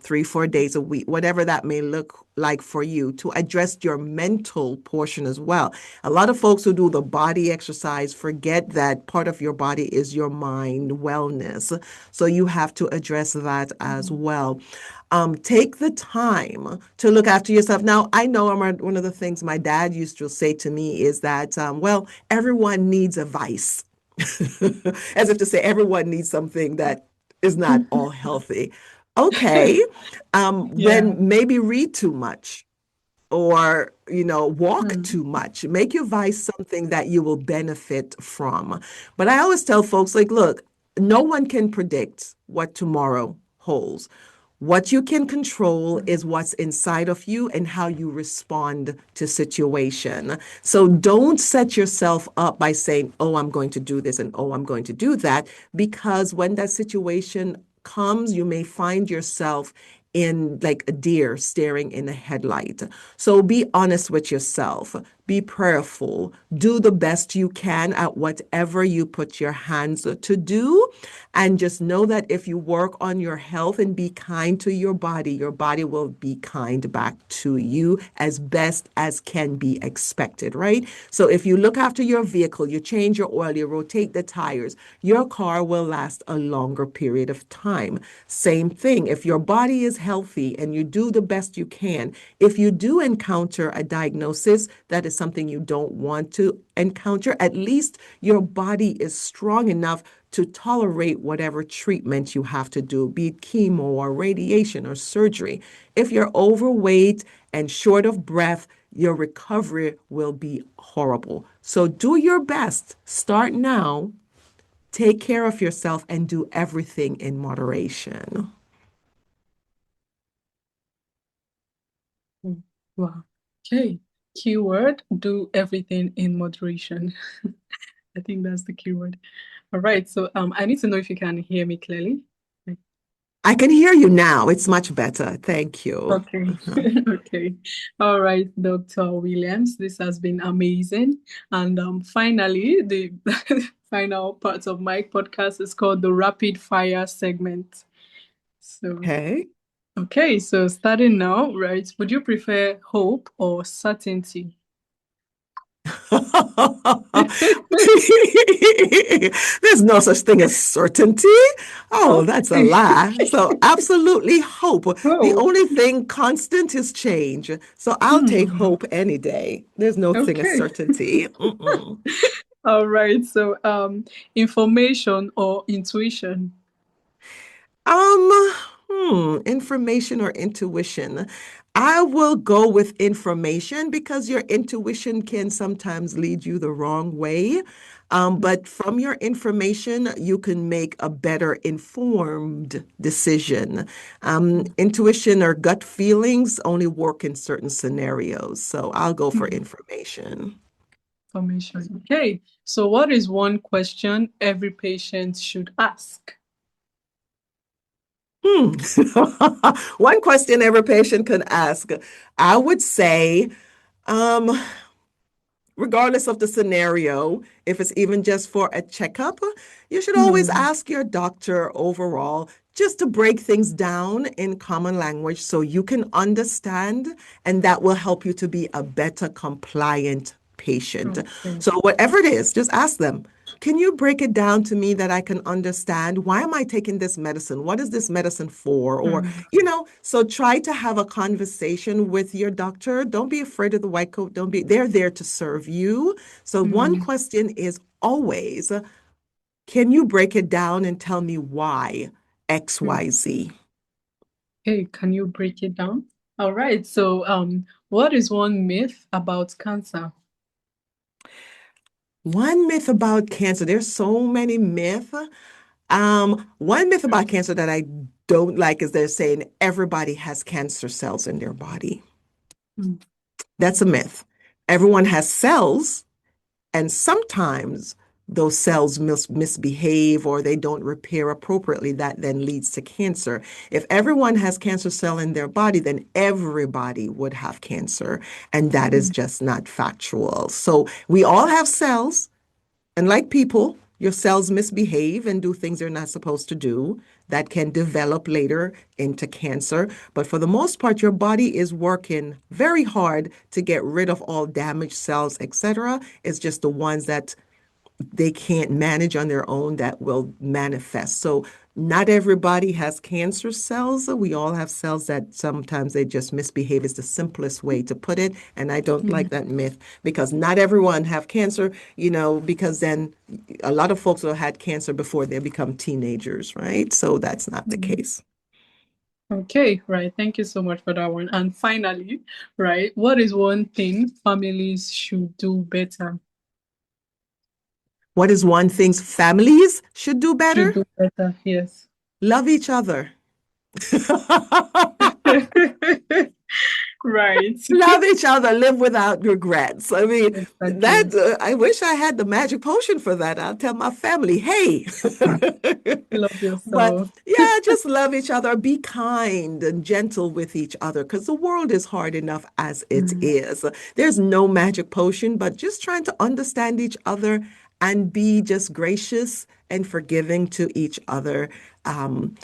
3, 4 days a week, whatever that may look like for you, to address your mental portion as well. A lot of folks who do the body exercise forget that part of your body is your mind wellness. So, you have to address that as mm, well. Take the time to look after yourself. Now, I know one of the things my dad used to say to me is that, well, everyone needs a vice, as if to say everyone needs something that is not all healthy. Okay, yeah. then maybe read too much or walk Mm, too much. Make your vice something that you will benefit from. But I always tell folks, like, look, no one can predict what tomorrow holds. What you can control mm, is what's inside of you and how you respond to situation. So don't set yourself up by saying, "Oh, I'm going to do this," and "Oh, I'm going to do that," because when that situation comes, you may find yourself in like a deer staring in a headlight. So be honest with yourself. Be prayerful. Do the best you can at whatever you put your hands to do. And just know that if you work on your health and be kind to your body will be kind back to you as best as can be expected, right? So if you look after your vehicle, you change your oil, you rotate the tires, your car will last a longer period of time. Same thing. If your body is healthy and you do the best you can, if you do encounter a diagnosis that is something you don't want to encounter, at least your body is strong enough to tolerate whatever treatment you have to do, be it chemo or radiation or surgery. If you're overweight and short of breath, your recovery will be horrible. So do your best. Start now. Take care of yourself and do everything in moderation. mm. Wow. Okay. Keyword, do everything in moderation. I think that's the keyword. All right. So I need to know if you can hear me clearly. I can hear you now. It's much better. Thank you. Okay. Uh-huh. Okay. All right, Dr. Williams, this has been amazing. And finally, the final part of my podcast is called the rapid fire segment. So, Okay. okay, so starting now, right? Would you prefer hope or certainty? There's no such thing as certainty. Oh, that's a Okay. lie. So, absolutely hope. The Hope. only thing constant is change. So, I'll take Hmm. hope any day. There's no thing as Okay. certainty. Mm-mm. All right. So, information or intuition? Um, Information or intuition? I will go with information because your intuition can sometimes lead you the wrong way. But from your information, you can make a better informed decision. Intuition or gut feelings only work in certain scenarios. So I'll go for Mhm. information. Information. Okay. So, what is one question every patient should ask? Hmm. One question every patient can ask. I would say, um, regardless of the scenario, if it's even just for a checkup, you should always Hmm. ask your doctor overall just to break things down in common language so you can understand, and that will help you to be a better compliant patient. Okay. So, whatever it is, just ask them. Can you break it down to me that I can understand? Why am I taking this medicine? What is this medicine for? Or, Hmm. so try to have a conversation with your doctor. Don't be afraid of the white coat. They're there to serve you. So one Hmm. question is always, can you break it down and tell me why? Mm. XYZ. Hey, can you break it down? All right. So, what is one myth about cancer? One myth about cancer, there's so many myths. One myth about cancer that I don't like is they're saying everybody has cancer cells in their body. Mm, That's a myth. Everyone has cells, and sometimes those cells misbehave or they don't repair appropriately. That then leads to cancer. If everyone has cancer cell in their body, then everybody would have cancer, and that is mm, just not factual. So we all have cells. And like people, your cells misbehave and do things they're not supposed to do that can develop later into cancer. But for the most part, your body is working very hard to get rid of all damaged cells, etc. It's just the ones that they can't manage on their own that will manifest. So not everybody has cancer cells. We all have cells that sometimes they just misbehave is the simplest way to put it. And I don't like mm, that myth because not everyone have cancer, because then a lot of folks will have had cancer before they become teenagers, right? So that's not the mm. case. Okay, right. Thank you so much for that one. And finally, right, what is one thing families should do better? What is one thing families should do Should better? do better, yes. Love each other. Right. Love each other, live without regrets. I mean, Exactly. I wish I had the magic potion for that. I'll tell my family, hey. Love But yourself. yeah, just love each other, be kind and gentle with each other because the world is hard enough as it Mm, is. There's no magic potion, but just trying to understand each other and be just gracious and forgiving to each other. And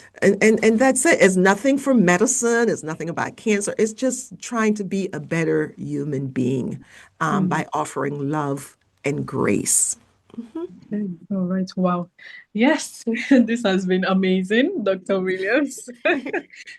that's it. It's nothing for medicine. It's nothing about cancer. It's just trying to be a better human being mm. by offering love and grace. Mhm. Okay. All right. Wow. Yes, this has been amazing, Dr. Williams.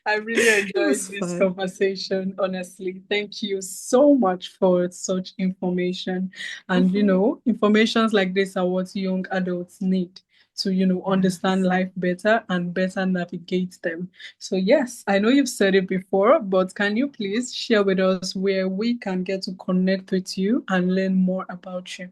I really It enjoyed was this fun. conversation, honestly. Thank you so much for such information. And, Mhm. informations like this are what young adults need to, understand Yes. life better and better navigate them. So, yes, I know you've said it before, but can you please share with us where we can get to connect with you and learn more about you?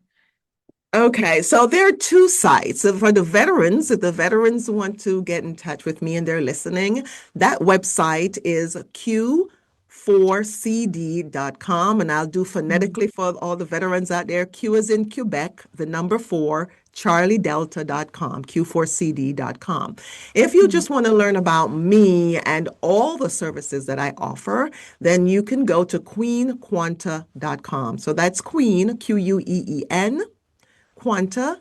Okay, so there are two sites. So for the veterans, if the veterans want to get in touch with me and they're listening, that website is q4cd.com. And I'll do Mm, phonetically for all the veterans out there. Q is in Quebec, the number four, charliedelta.com, q4cd.com. If you mm, just want to learn about me and all the services that I offer, then you can go to queenquanta.com. So that's Queen, Queen Quanta, Quanta.com.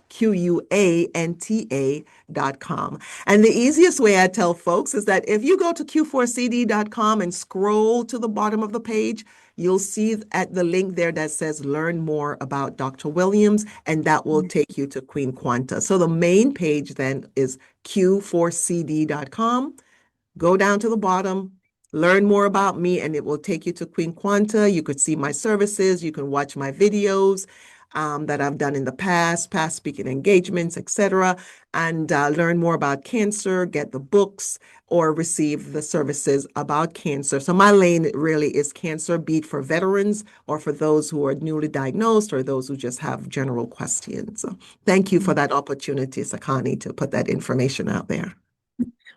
And the easiest way I tell folks is that if you go to q4cd.com and scroll to the bottom of the page, you'll see at the link there that says learn more about Dr. Williams, and that will mm, take you to Queen Quanta. So the main page then is q4cd.com. Go down to the bottom, learn more about me, and it will take you to Queen Quanta. You could see my services. You can watch my videos that I've done in the past speaking engagements, etc., and learn more about cancer, get the books, or receive the services about cancer. So my lane really is cancer, be it for veterans or for those who are newly diagnosed or those who just have general questions. So thank you for mm. that opportunity, Sakani, to put that information out there.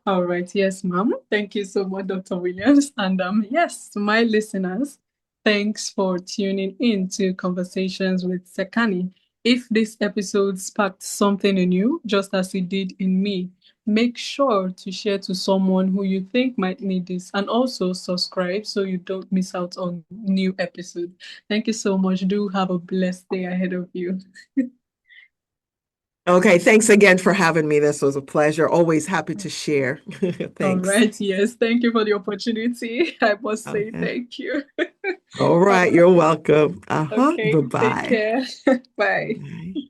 All right. Yes, ma'am. Thank you so much, Dr. Williams. And yes, to my listeners, thanks for tuning in to Conversations with Sekani. If this episode sparked something in you, just as it did in me, make sure to share to someone who you think might need this and also subscribe so you don't miss out on new episode. Thank you so much. Do have a blessed day ahead of you. Okay, thanks again for having me. This was a pleasure. Always happy to share. All Thanks. right. Yes. Thank you for the opportunity. I must say Okay. thank you. All All right, right. you're welcome. Uh-huh. Okay. Take Bye-bye. care. Bye. Bye.